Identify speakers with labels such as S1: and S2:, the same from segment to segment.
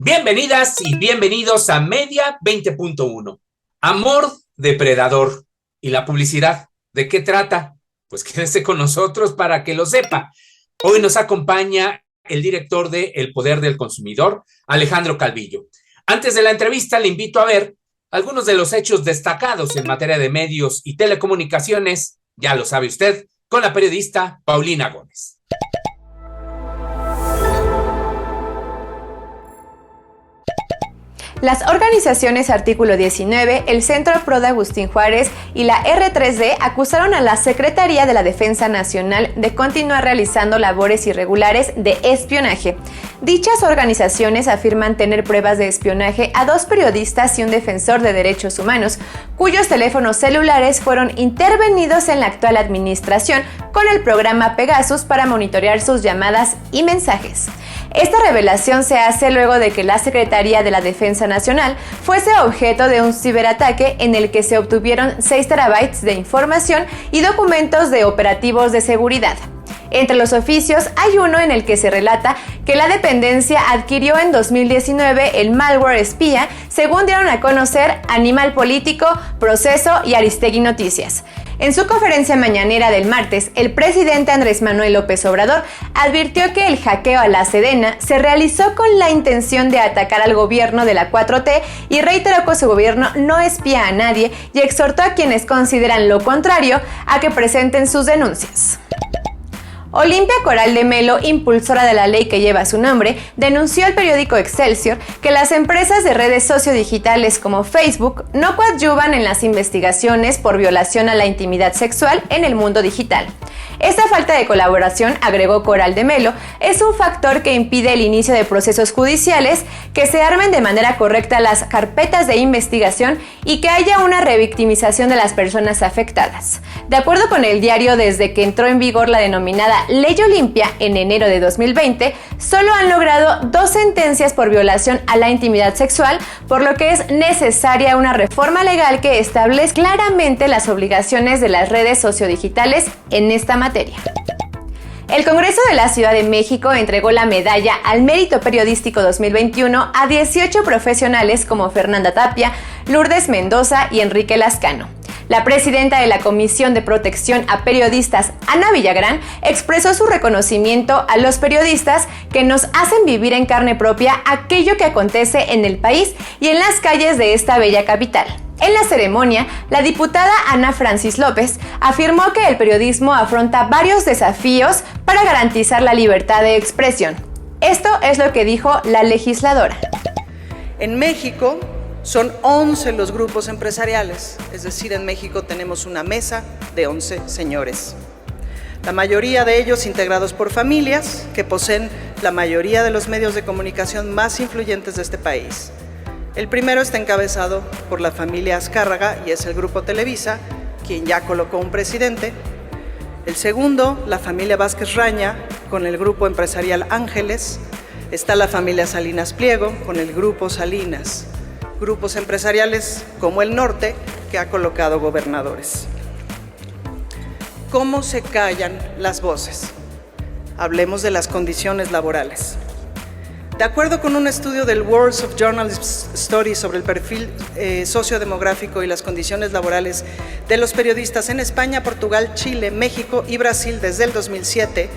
S1: Bienvenidas y bienvenidos a Media 20.1. Amor depredador. ¿Y la publicidad? ¿De qué trata? Pues quédese con nosotros para que lo sepa. Hoy nos acompaña el director de El Poder del Consumidor, Alejandro Calvillo. Antes de la entrevista, le invito a ver algunos de los hechos destacados en materia de medios y telecomunicaciones, ya lo sabe usted, con la periodista Paulina Gómez.
S2: Las organizaciones Artículo 19, el Centro Pro de Agustín Juárez y la R3D acusaron a la Secretaría de la Defensa Nacional de continuar realizando labores irregulares de espionaje. Dichas organizaciones afirman tener pruebas de espionaje a 2 periodistas y un defensor de derechos humanos, cuyos teléfonos celulares fueron intervenidos en la actual administración con el programa Pegasus para monitorear sus llamadas y mensajes. Esta revelación se hace luego de que la Secretaría de la Defensa Nacional fuese objeto de un ciberataque en el que se obtuvieron 6 terabytes de información y documentos de operativos de seguridad. Entre los oficios hay uno en el que se relata que la dependencia adquirió en 2019 el malware espía, según dieron a conocer Animal Político, Proceso y Aristegui Noticias. En su conferencia mañanera del martes, el presidente Andrés Manuel López Obrador advirtió que el hackeo a la Sedena se realizó con la intención de atacar al gobierno de la 4T y reiteró que su gobierno no espía a nadie y exhortó a quienes consideran lo contrario a que presenten sus denuncias. Olimpia Coral de Melo, impulsora de la ley que lleva su nombre, denunció al periódico Excelsior que las empresas de redes sociodigitales como Facebook no coadyuvan en las investigaciones por violación a la intimidad sexual en el mundo digital. Esta falta de colaboración, agregó Coral de Melo, es un factor que impide el inicio de procesos judiciales, que se armen de manera correcta las carpetas de investigación y que haya una revictimización de las personas afectadas. De acuerdo con el diario, desde que entró en vigor la denominada Ley Olimpia en enero de 2020, solo han logrado 2 sentencias por violación a la intimidad sexual, por lo que es necesaria una reforma legal que establezca claramente las obligaciones de las redes sociodigitales en esta materia. El Congreso de la Ciudad de México entregó la medalla al Mérito Periodístico 2021 a 18 profesionales como Fernanda Tapia, Lourdes Mendoza y Enrique Lascano. La presidenta de la Comisión de Protección a Periodistas, Ana Villagrán, expresó su reconocimiento a los periodistas que nos hacen vivir en carne propia aquello que acontece en el país y en las calles de esta bella capital. En la ceremonia, la diputada Ana Francis López afirmó que el periodismo afronta varios desafíos para garantizar la libertad de expresión. Esto es lo que dijo la legisladora.
S3: En México son 11 los grupos empresariales, es decir, en México tenemos una mesa de 11 señores. La mayoría de ellos integrados por familias que poseen la mayoría de los medios de comunicación más influyentes de este país. El primero está encabezado por la familia Azcárraga y es el Grupo Televisa, quien ya colocó un presidente. El segundo, la familia Vázquez Raña, con el Grupo Empresarial Ángeles. Está la familia Salinas Pliego, con el Grupo Salinas. Grupos empresariales como el Norte, que ha colocado gobernadores. ¿Cómo se callan las voces? Hablemos de las condiciones laborales. De acuerdo con un estudio del World of Journalism Studies sobre el perfil sociodemográfico y las condiciones laborales de los periodistas en España, Portugal, Chile, México y Brasil desde el 2007,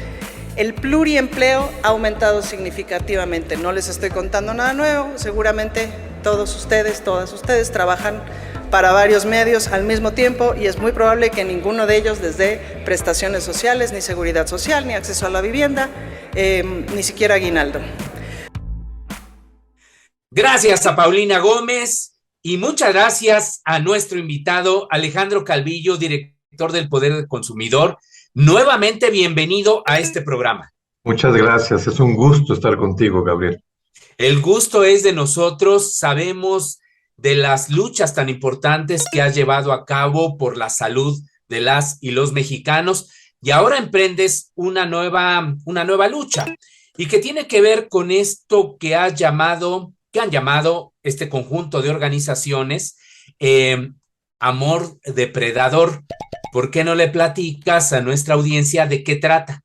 S3: el pluriempleo ha aumentado significativamente. No les estoy contando nada nuevo, seguramente todos ustedes, todas ustedes trabajan para varios medios al mismo tiempo y es muy probable que ninguno de ellos les dé prestaciones sociales, ni seguridad social, ni acceso a la vivienda, ni siquiera aguinaldo.
S1: Gracias a Paulina Gómez y muchas gracias a nuestro invitado Alejandro Calvillo, director del Poder del Consumidor. Nuevamente bienvenido a este programa.
S4: Muchas gracias, es un gusto estar contigo, Gabriel.
S1: El gusto es de nosotros, sabemos de las luchas tan importantes que has llevado a cabo por la salud de las y los mexicanos y ahora emprendes una nueva lucha y que tiene que ver con esto que han llamado este conjunto de organizaciones Amor Depredador. ¿Por qué no le platicas a nuestra audiencia de qué trata?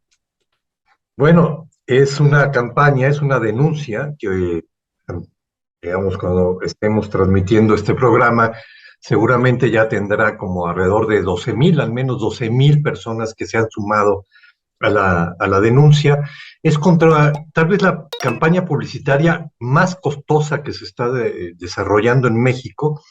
S4: Bueno, es una campaña, es una denuncia que digamos, cuando estemos transmitiendo este programa, seguramente ya tendrá como alrededor de 12,000, al menos 12,000 personas que se han sumado a la denuncia. Es contra tal vez la campaña publicitaria más costosa que se está desarrollando en México,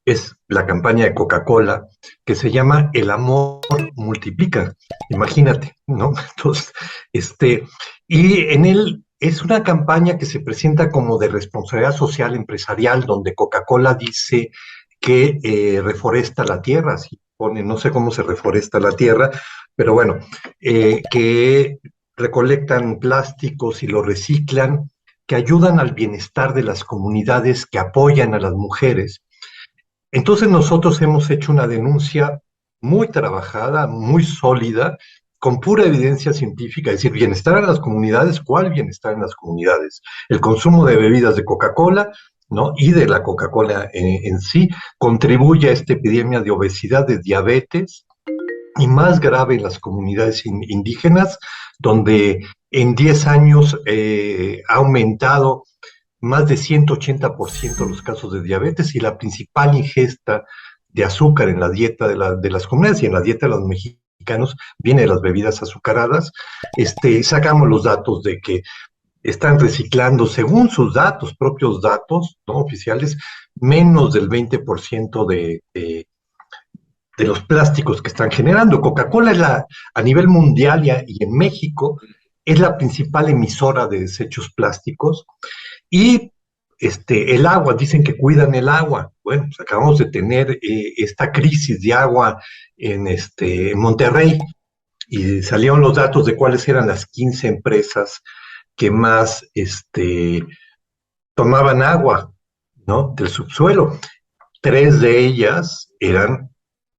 S4: es la campaña de Coca-Cola, que se llama El amor multiplica. Imagínate, ¿no? Entonces, y en él es una campaña que se presenta como de responsabilidad social empresarial, donde Coca-Cola dice que reforesta la tierra, así pone, no sé cómo se reforesta la tierra, pero bueno, que recolectan plásticos y lo reciclan, que ayudan al bienestar de las comunidades, que apoyan a las mujeres. Entonces nosotros hemos hecho una denuncia muy trabajada, muy sólida, con pura evidencia científica, es decir, bienestar en las comunidades. ¿Cuál bienestar en las comunidades? El consumo de bebidas de Coca-Cola, ¿no? Y de la Coca-Cola en sí contribuye a esta epidemia de obesidad, de diabetes, y más grave en las comunidades indígenas, donde en 10 años ha aumentado más de 180% los casos de diabetes, y la principal ingesta de azúcar en la dieta de las comunidades y en la dieta de los mexicanos viene de las bebidas azucaradas. Sacamos los datos de que están reciclando, según sus datos, propios datos, ¿no?, oficiales, menos del 20% de los plásticos que están generando. Coca-Cola es a nivel mundial y en México es la principal emisora de desechos plásticos. Y el agua, dicen que cuidan el agua. Bueno, pues acabamos de tener esta crisis de agua en Monterrey, y salieron los datos de cuáles eran las 15 empresas que más tomaban agua, ¿no?, del subsuelo. 3 de ellas eran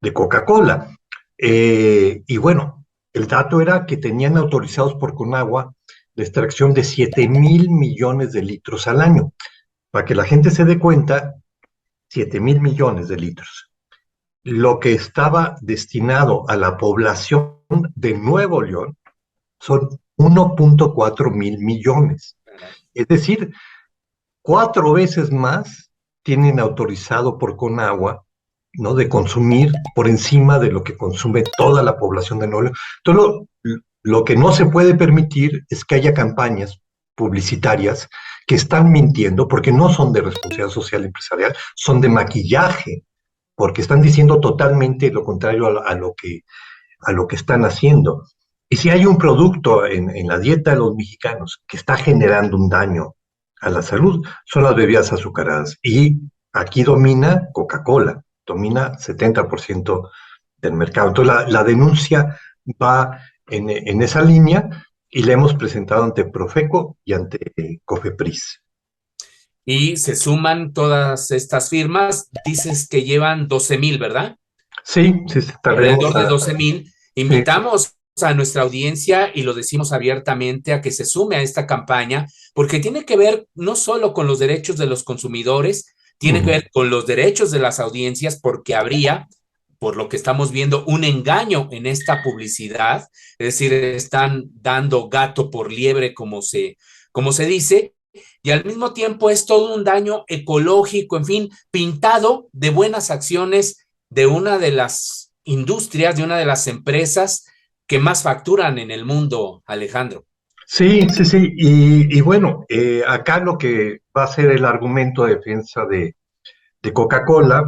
S4: de Coca-Cola. Y bueno, el dato era que tenían autorizados por Conagua la extracción de 7,000 millones de litros al año. Para que la gente se dé cuenta, 7,000 millones de litros. Lo que estaba destinado a la población de Nuevo León son 1.4 mil millones. Es decir, 4 veces más tienen autorizado por Conagua, ¿no?, de consumir por encima de lo que consume toda la población de Nuevo León. Entonces, lo que no se puede permitir es que haya campañas publicitarias que están mintiendo, porque no son de responsabilidad social empresarial, son de maquillaje, porque están diciendo totalmente lo contrario a lo que están haciendo. Y si hay un producto en la dieta de los mexicanos que está generando un daño a la salud, son las bebidas azucaradas. Y aquí domina Coca-Cola, domina 70% del mercado. Entonces la denuncia va en esa línea, y la hemos presentado ante Profeco y ante Cofepris.
S1: Y se suman todas estas firmas, dices que llevan 12,000, ¿verdad?
S4: Sí,
S1: alrededor de 12,000. Invitamos
S4: sí
S1: a nuestra audiencia, y lo decimos abiertamente, a que se sume a esta campaña, porque tiene que ver no solo con los derechos de los consumidores, tiene que ver con los derechos de las audiencias, porque habría, por lo que estamos viendo, un engaño en esta publicidad, es decir, están dando gato por liebre, como se dice, y al mismo tiempo es todo un daño ecológico, en fin, pintado de buenas acciones de una de las industrias, de una de las empresas que más facturan en el mundo, Alejandro.
S4: Sí. Y bueno, acá lo que va a ser el argumento de defensa de Coca-Cola,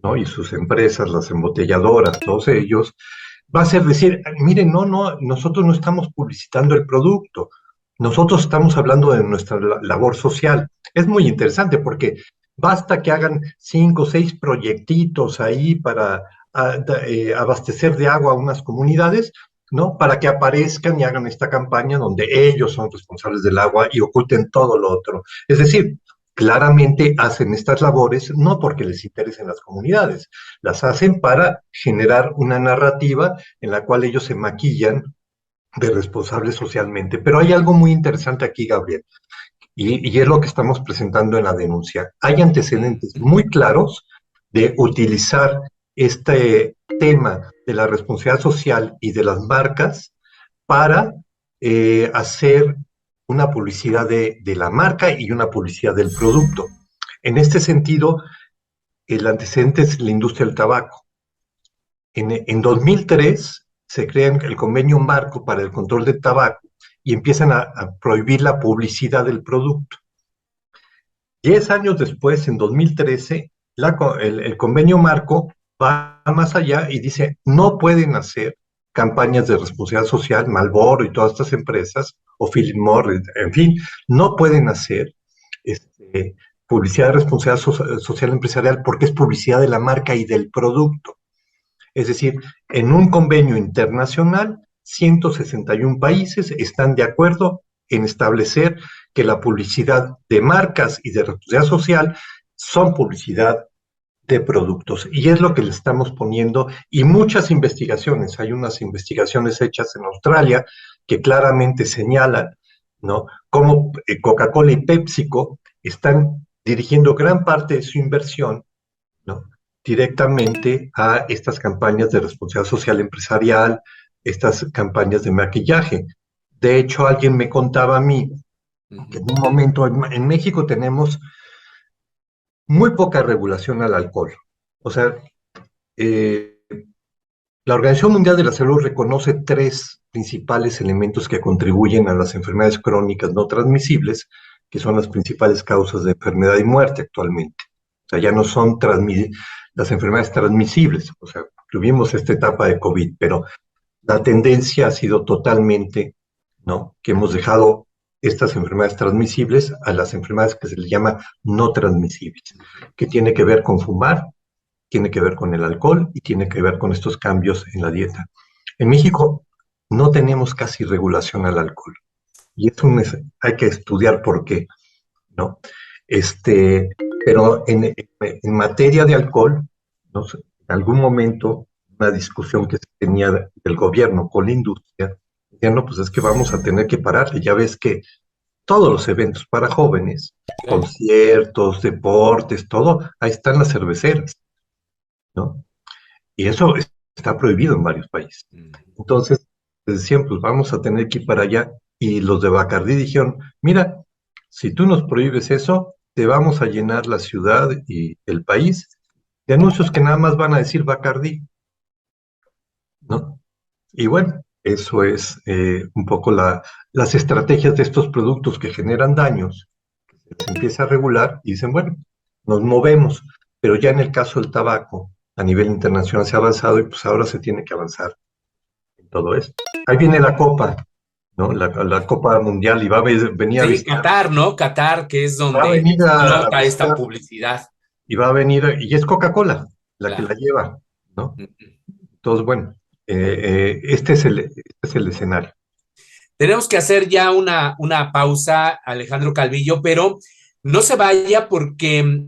S4: ¿no?, y sus empresas, las embotelladoras, todos ellos, va a ser decir, miren, no, nosotros no estamos publicitando el producto, nosotros estamos hablando de nuestra labor social. Es muy interesante, porque basta que hagan 5 o 6 proyectitos ahí para abastecer de agua a unas comunidades, ¿no?, para que aparezcan y hagan esta campaña donde ellos son responsables del agua y oculten todo lo otro. Es decir, claramente hacen estas labores no porque les interesen las comunidades, las hacen para generar una narrativa en la cual ellos se maquillan de responsables socialmente. Pero hay algo muy interesante aquí, Gabriel, y es lo que estamos presentando en la denuncia. Hay antecedentes muy claros de utilizar este tema de la responsabilidad social y de las marcas para hacer una publicidad de la marca y una publicidad del producto. En este sentido, el antecedente es la industria del tabaco. En 2003 se crea el convenio marco para el control del tabaco y empiezan a prohibir la publicidad del producto. 10 años después, en 2013, el convenio marco va más allá y dice, no pueden hacer campañas de responsabilidad social, Marlboro y todas estas empresas, o Philip Morris, en fin, no pueden hacer publicidad de responsabilidad social empresarial porque es publicidad de la marca y del producto. Es decir, en un convenio internacional, 161 países están de acuerdo en establecer que la publicidad de marcas y de responsabilidad social son publicidad de productos. Y es lo que le estamos poniendo, y muchas investigaciones, hay unas investigaciones hechas en Australia que claramente señalan, ¿no?, cómo Coca-Cola y PepsiCo están dirigiendo gran parte de su inversión, ¿no?, directamente a estas campañas de responsabilidad social empresarial, estas campañas de maquillaje. De hecho, alguien me contaba a mí que en un momento en México tenemos muy poca regulación al alcohol. O sea, la Organización Mundial de la Salud reconoce 3 principales elementos que contribuyen a las enfermedades crónicas no transmisibles, que son las principales causas de enfermedad y muerte actualmente. O sea, ya no son las enfermedades transmisibles. O sea, tuvimos esta etapa de COVID, pero la tendencia ha sido totalmente, ¿no?, que hemos dejado estas enfermedades transmisibles a las enfermedades que se les llama no transmisibles, que tiene que ver con fumar, tiene que ver con el alcohol y tiene que ver con estos cambios en la dieta. En México no tenemos casi regulación al alcohol y hay que estudiar por qué, ¿no? Pero en materia de alcohol, ¿no?, en algún momento una discusión que se tenía del gobierno con la industria, ya no, pues es que vamos a tener que pararle. Ya ves que todos los eventos para jóvenes, conciertos, deportes, todo, ahí están las cerveceras, ¿no? Y eso está prohibido en varios países. Entonces, les decían, pues vamos a tener que ir para allá. Y los de Bacardí dijeron, mira, si tú nos prohíbes eso, te vamos a llenar la ciudad y el país de anuncios que nada más van a decir Bacardí, ¿no? Y bueno, eso es un poco las estrategias de estos productos que generan daños. Se empieza a regular y dicen, bueno, nos movemos, pero ya en el caso del tabaco, a nivel internacional se ha avanzado y pues ahora se tiene que avanzar en todo esto. Ahí viene la Copa, ¿no? La Copa Mundial y va a venir a visitar.
S1: Qatar, ¿no? Qatar, que es donde
S4: va a venir a
S1: explota esta
S4: visitar,
S1: publicidad.
S4: y va a venir, y es Coca-Cola la
S1: Claro.
S4: que la lleva, ¿no? Entonces, bueno, este es el escenario.
S1: Tenemos que hacer ya una pausa, Alejandro Calvillo, pero no se vaya porque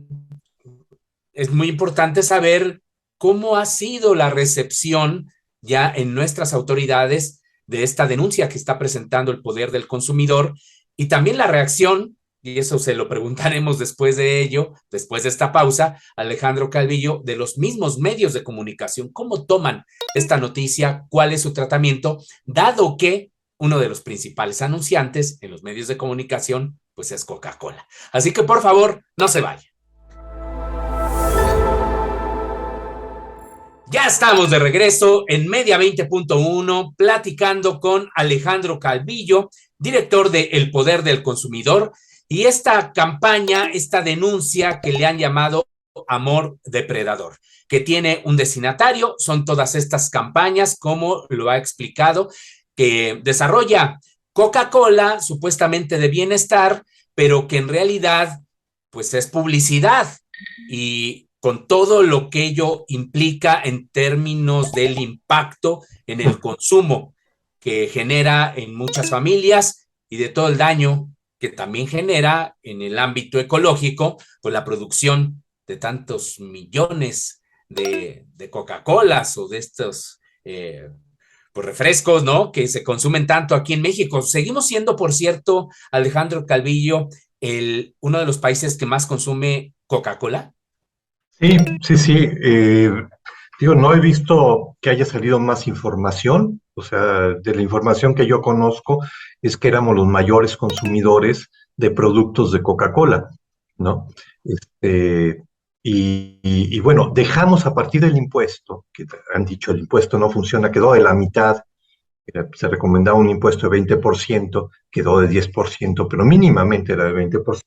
S1: es muy importante saber cómo ha sido la recepción ya en nuestras autoridades de esta denuncia que está presentando el Poder del Consumidor y también la reacción, y eso se lo preguntaremos después de ello, después de esta pausa, Alejandro Calvillo, de los mismos medios de comunicación. ¿Cómo toman esta noticia? ¿Cuál es su tratamiento? Dado que uno de los principales anunciantes en los medios de comunicación, pues es Coca-Cola. Así que por favor, no se vaya. Ya estamos de regreso en Media 20.1 platicando con Alejandro Calvillo, director de El Poder del Consumidor, y esta campaña, esta denuncia que le han llamado Amor Depredador, que tiene un destinatario, son todas estas campañas, como lo ha explicado, que desarrolla Coca-Cola, supuestamente de bienestar, pero que en realidad, pues es publicidad y con todo lo que ello implica en términos del impacto en el consumo que genera en muchas familias y de todo el daño que también genera en el ámbito ecológico, pues la producción de tantos millones de Coca-Colas o de estos pues refrescos, ¿no?, que se consumen tanto aquí en México. Seguimos siendo, por cierto, Alejandro Calvillo, uno de los países que más consume Coca-Cola.
S4: Sí. Digo, no he visto que haya salido más información, O sea, de la información que yo conozco es que éramos los mayores consumidores de productos de Coca-Cola, ¿no? Este, y bueno, dejamos a partir del impuesto, que han dicho el impuesto no funciona, quedó de la mitad, se recomendaba un impuesto de 20%, quedó de 10%, pero mínimamente era de 20%.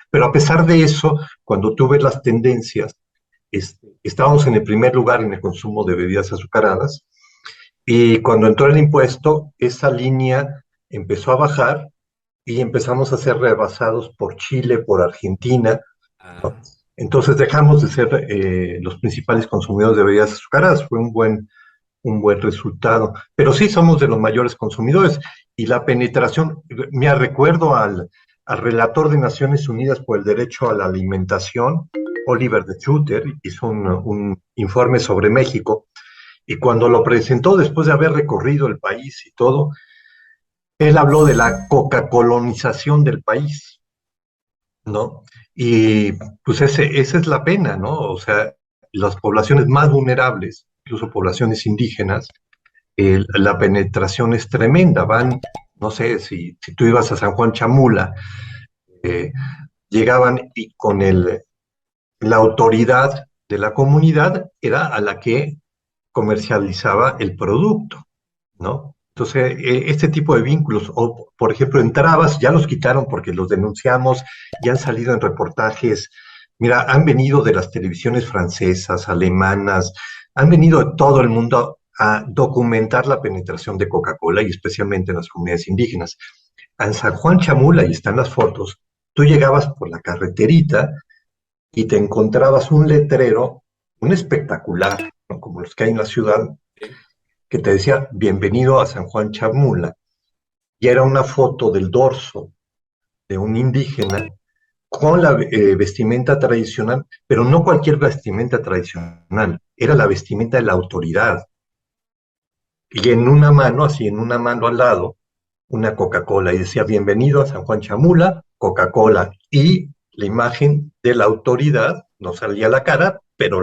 S4: Pero a pesar de eso, cuando tú ves las tendencias, estábamos en el primer lugar en el consumo de bebidas azucaradas, y cuando entró el impuesto, esa línea empezó a bajar y empezamos a ser rebasados por Chile, por Argentina, ¿no?
S1: Ah,
S4: Entonces dejamos de ser los principales consumidores de bebidas azucaradas. Fue un buen resultado. Pero sí somos de los mayores consumidores. Y la penetración, me recuerdo al relator de Naciones Unidas por el Derecho a la Alimentación, Oliver de Schutter, hizo un informe sobre México. Y cuando lo presentó, después de haber recorrido el país y todo, él habló de la coca-colonización del país, ¿no? Y pues esa es la pena, ¿no? O sea, las poblaciones más vulnerables, incluso poblaciones indígenas, la penetración es tremenda. Van, no sé, si tú ibas a San Juan Chamula, eh, llegaban y con la autoridad de la comunidad era a la que comercializaba el producto, ¿no? Entonces, este tipo de vínculos, o por ejemplo, entrabas, ya los quitaron porque los denunciamos, ya han salido en reportajes, mira, han venido de las televisiones francesas, alemanas, han venido de todo el mundo a documentar la penetración de Coca-Cola y especialmente en las comunidades indígenas. En San Juan Chamula, y están las fotos, tú llegabas por la carreterita y te encontrabas un letrero, un espectacular, ¿no? Como los que hay en la ciudad,
S1: sí.
S4: que te decía, bienvenido a San Juan Chamula, y era una foto del dorso de un indígena con la vestimenta tradicional, pero no cualquier vestimenta tradicional, era la vestimenta de la autoridad, y en una mano, así en una mano al lado, una Coca-Cola, y decía, bienvenido a San Juan Chamula, Coca-Cola, y la imagen de la autoridad, no salía la cara, pero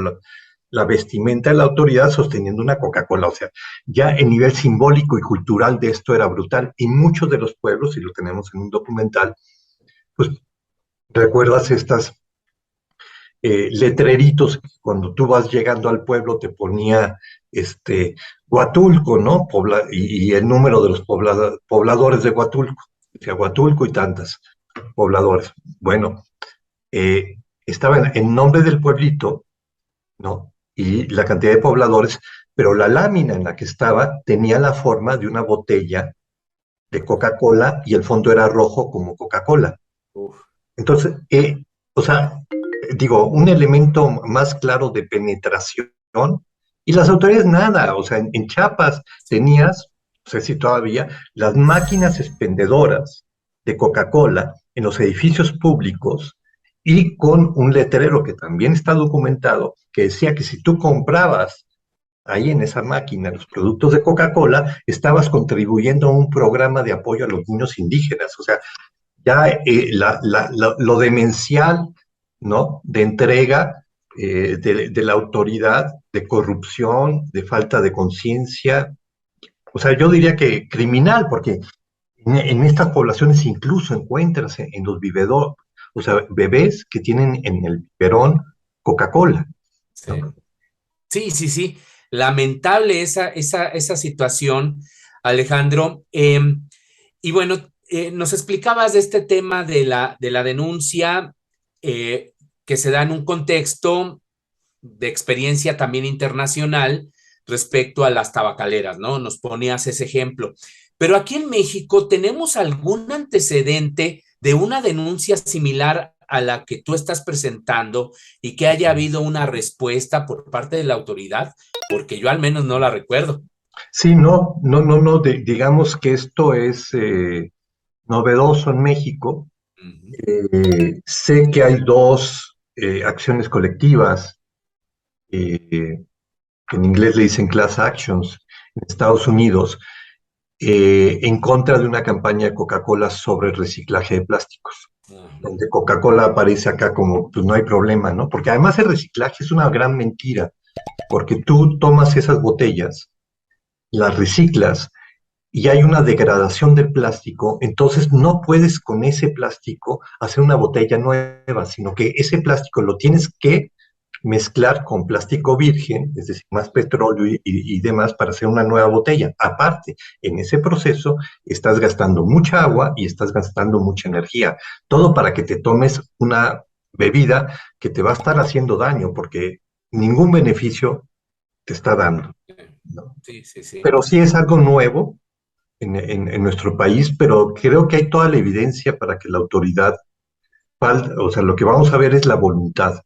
S4: la vestimenta de la autoridad sosteniendo una Coca-Cola. O sea, ya el nivel simbólico y cultural de esto era brutal. Y muchos de los pueblos, y lo tenemos en un documental, pues recuerdas estas letreritos que cuando tú vas llegando al pueblo te ponía Huatulco, ¿no? Y el número de los pobladores de Huatulco. Decía Huatulco y tantas pobladores. Bueno, estaba en nombre del pueblito, ¿no? Y la cantidad de pobladores, pero la lámina en la que estaba tenía la forma de una botella de Coca-Cola y el fondo era rojo como Coca-Cola.
S1: Uf.
S4: Entonces, o sea, digo, un elemento más claro de penetración y las autoridades nada, o sea, en Chiapas tenías, no sé si todavía, las máquinas expendedoras de Coca-Cola en los edificios públicos y con un letrero que también está documentado que decía que si tú comprabas ahí en esa máquina los productos de Coca-Cola, estabas contribuyendo a un programa de apoyo a los niños indígenas. O sea, ya lo demencial, ¿no? De entrega de la autoridad, de corrupción, de falta de conciencia. O sea, yo diría que criminal, porque en estas poblaciones incluso encuentras en los vivedores, o sea, bebés que tienen en el biberón Coca-Cola,
S1: Sí.
S4: ¿no?
S1: Sí, sí, sí. Lamentable esa situación, Alejandro. Y bueno, nos explicabas de este tema de la denuncia eh, que se da en un contexto de experiencia también internacional respecto a las tabacaleras, ¿no? Nos ponías ese ejemplo. Pero aquí en México, ¿tenemos algún antecedente de una denuncia similar a la que tú estás presentando y que haya habido una respuesta por parte de la autoridad? Porque yo al menos no la recuerdo.
S4: Sí, no, digamos que esto es novedoso en México.
S1: Uh -huh.
S4: Sé que hay dos acciones colectivas, que en inglés le dicen class actions, en Estados Unidos, en contra de una campaña de Coca-Cola sobre el reciclaje de plásticos,
S1: Uh -huh.
S4: donde Coca-Cola aparece acá como, pues no hay problema, ¿no? Porque además el reciclaje es una gran mentira, porque tú tomas esas botellas las reciclas y hay una degradación del plástico, entonces no puedes con ese plástico hacer una botella nueva, sino que ese plástico lo tienes que mezclar con plástico virgen, es decir, más petróleo y demás para hacer una nueva botella. Aparte, en ese proceso estás gastando mucha agua y estás gastando mucha energía. Todo para que te tomes una bebida que te va a estar haciendo daño porque ningún beneficio te está dando, ¿no?
S1: Sí, sí, sí.
S4: Pero sí es algo nuevo en nuestro país, pero creo que hay toda la evidencia para que la autoridad, o sea, lo que vamos a ver es la voluntad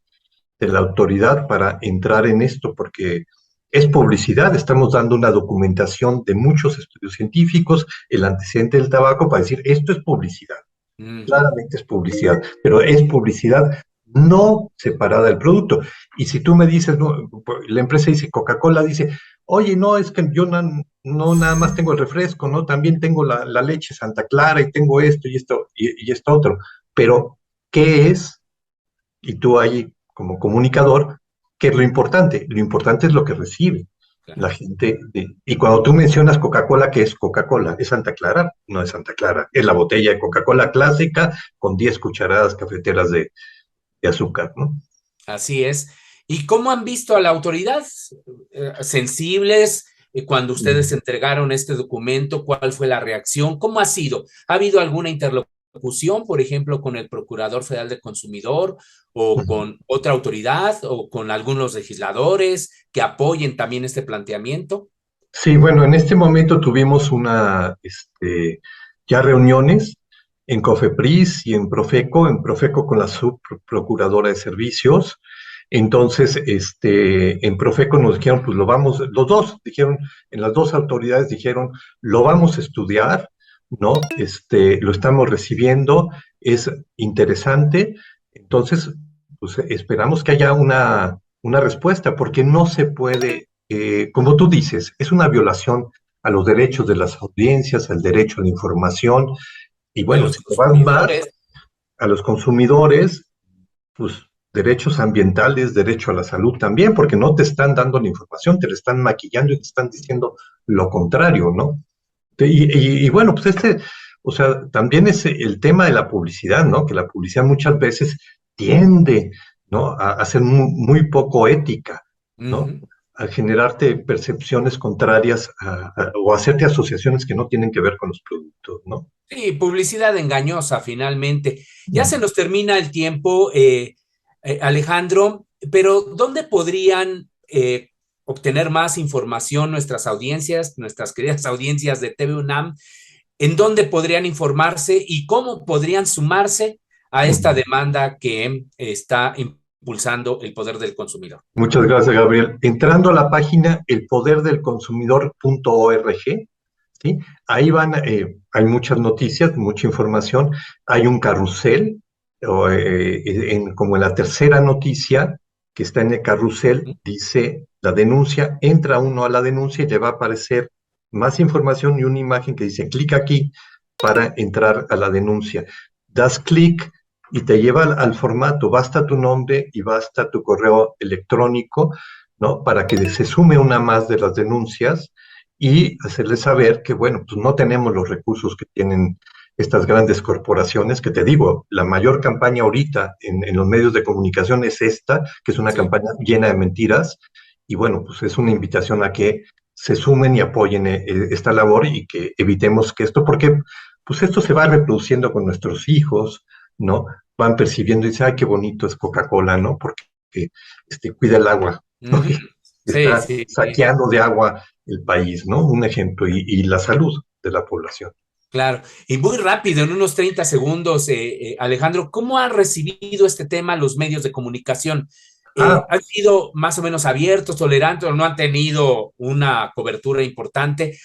S4: de la autoridad para entrar en esto, porque es publicidad, estamos dando una documentación de muchos estudios científicos, el antecedente del tabaco para decir, esto es publicidad, claramente es publicidad, pero es publicidad no separada del producto. Y si tú me dices, no, la empresa dice, Coca-Cola dice, oye, no, es que yo no nada más tengo el refresco, ¿no? También tengo la leche Santa Clara y tengo esto y esto otro, pero ¿qué es? Y tú ahí, como comunicador, ¿qué es lo importante? Lo importante es lo que recibe
S1: Claro.
S4: la gente. Y cuando tú mencionas Coca-Cola, ¿qué es Coca-Cola? ¿Es Santa Clara? No es Santa Clara. Es la botella de Coca-Cola clásica con 10 cucharadas cafeteras de azúcar, ¿no?
S1: Así es. ¿Y cómo han visto a la autoridad? ¿Sensibles? Cuando ustedes entregaron este documento, ¿cuál fue la reacción? ¿Cómo ha sido? ¿Ha habido alguna interlocución, por ejemplo, con el Procurador Federal del Consumidor o con otra autoridad o con algunos legisladores que apoyen también este planteamiento?
S4: Sí, bueno, en este momento tuvimos ya reuniones en COFEPRIS y en Profeco con la subprocuradora de servicios. Entonces, en Profeco nos dijeron, pues los dos dijeron, en las dos autoridades dijeron, lo vamos a estudiar, ¿no? Lo estamos recibiendo, es interesante. Entonces, pues esperamos que haya una respuesta, porque no se puede, como tú dices, es una violación a los derechos de las audiencias, al derecho a la información, y
S1: Y a
S4: bueno,
S1: los
S4: si te vas más
S1: consumidores.
S4: a los consumidores, pues derechos ambientales, derecho a la salud también, porque no te están dando la información, te la están maquillando y te están diciendo lo contrario, ¿no? Y bueno, pues o sea, también es el tema de la publicidad, ¿no? Que la publicidad muchas veces tiende, ¿no? A ser muy poco ética, ¿no? A generarte percepciones contrarias o hacerte asociaciones que no tienen que ver con los productos, ¿no?
S1: Sí, publicidad engañosa finalmente. Ya se nos termina el tiempo, Alejandro, pero ¿dónde podrían obtener más información nuestras audiencias, nuestras queridas audiencias de TV UNAM? ¿En dónde podrían informarse y cómo podrían sumarse a esta demanda que está impulsando el poder del consumidor?
S4: Muchas gracias, Gabriel. Entrando a la página elpoderdelconsumidor.org, ¿sí? Ahí hay muchas noticias, mucha información. Hay un carrusel, como en la tercera noticia que está en el carrusel, dice la denuncia, entra uno a la denuncia y le va a aparecer más información y una imagen que dice clic aquí para entrar a la denuncia. Das clic y te lleva al formato, basta tu nombre y basta tu correo electrónico, ¿no? Para que se sume una más de las denuncias y hacerles saber que, bueno, pues no tenemos los recursos que tienen estas grandes corporaciones, que te digo, la mayor campaña ahorita en los medios de comunicación es esta, que es una campaña llena de mentiras, y bueno, pues es una invitación a que se sumen y apoyen esta labor y que evitemos que esto, porque pues esto se va reproduciendo con nuestros hijos, ¿no? Van percibiendo y dicen, ay, qué bonito es Coca-Cola, ¿no? Porque cuida el agua, ¿no? Está saqueando de agua el país, ¿no? Un ejemplo, y la salud de la población.
S1: Claro, y muy rápido, en unos 30 segundos, Alejandro, ¿cómo han recibido este tema los medios de comunicación? ¿Han sido más o menos abiertos, tolerantes o no han tenido una cobertura importante?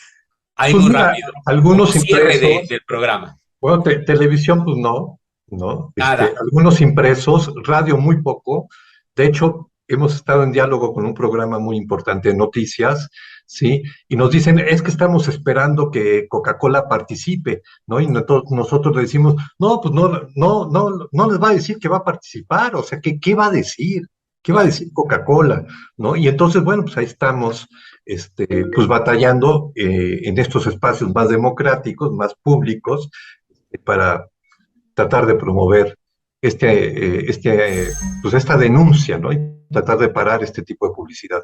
S1: Ahí
S4: pues
S1: muy
S4: mira,
S1: rápido,
S4: algunos
S1: como cierre
S4: impresos,
S1: del programa.
S4: Bueno, televisión, pues no, ¿no?
S1: Nada.
S4: Algunos impresos, radio muy poco. De hecho, hemos estado en diálogo con un programa muy importante de noticias, ¿sí? Y nos dicen, es que estamos esperando que Coca-Cola participe, ¿no? Y nosotros le decimos, no, pues no les va a decir que va a participar, o sea, ¿qué va a decir? ¿Qué va a decir Coca-Cola? ¿No? Y entonces, bueno, pues ahí estamos pues batallando en estos espacios más democráticos, más públicos, para tratar de promover pues esta denuncia, ¿no? Y tratar de parar este tipo de publicidad.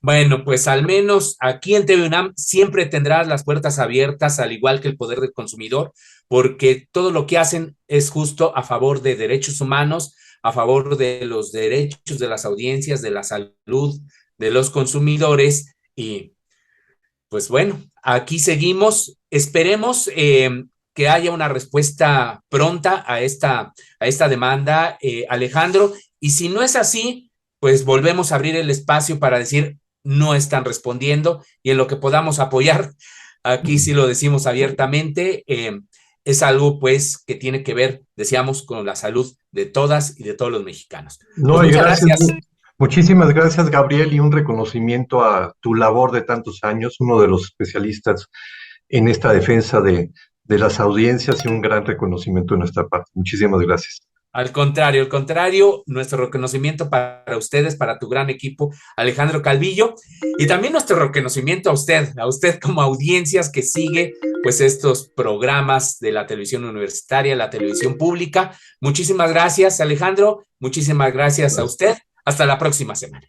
S1: Bueno, pues al menos aquí en TV UNAM siempre tendrás las puertas abiertas, al igual que el Poder del Consumidor, porque todo lo que hacen es justo a favor de derechos humanos, a favor de los derechos de las audiencias, de la salud de los consumidores. Y pues bueno, aquí seguimos. Esperemos que haya una respuesta pronta a esta demanda, Alejandro. Y si no es así, pues volvemos a abrir el espacio para decir no están respondiendo, y en lo que podamos apoyar, aquí sí lo decimos abiertamente, es algo pues que tiene que ver, decíamos, con la salud de todas y de todos los mexicanos.
S4: No,
S1: Pues muchas gracias.
S4: Muchísimas gracias, Gabriel, y un reconocimiento a tu labor de tantos años, uno de los especialistas en esta defensa de las audiencias, y un gran reconocimiento de nuestra parte. Muchísimas gracias.
S1: Al contrario, nuestro reconocimiento para ustedes, para tu gran equipo, Alejandro Calvillo, y también nuestro reconocimiento a usted como audiencias que sigue pues estos programas de la televisión universitaria, la televisión pública. Muchísimas gracias, Alejandro, muchísimas gracias a usted. Hasta la próxima semana.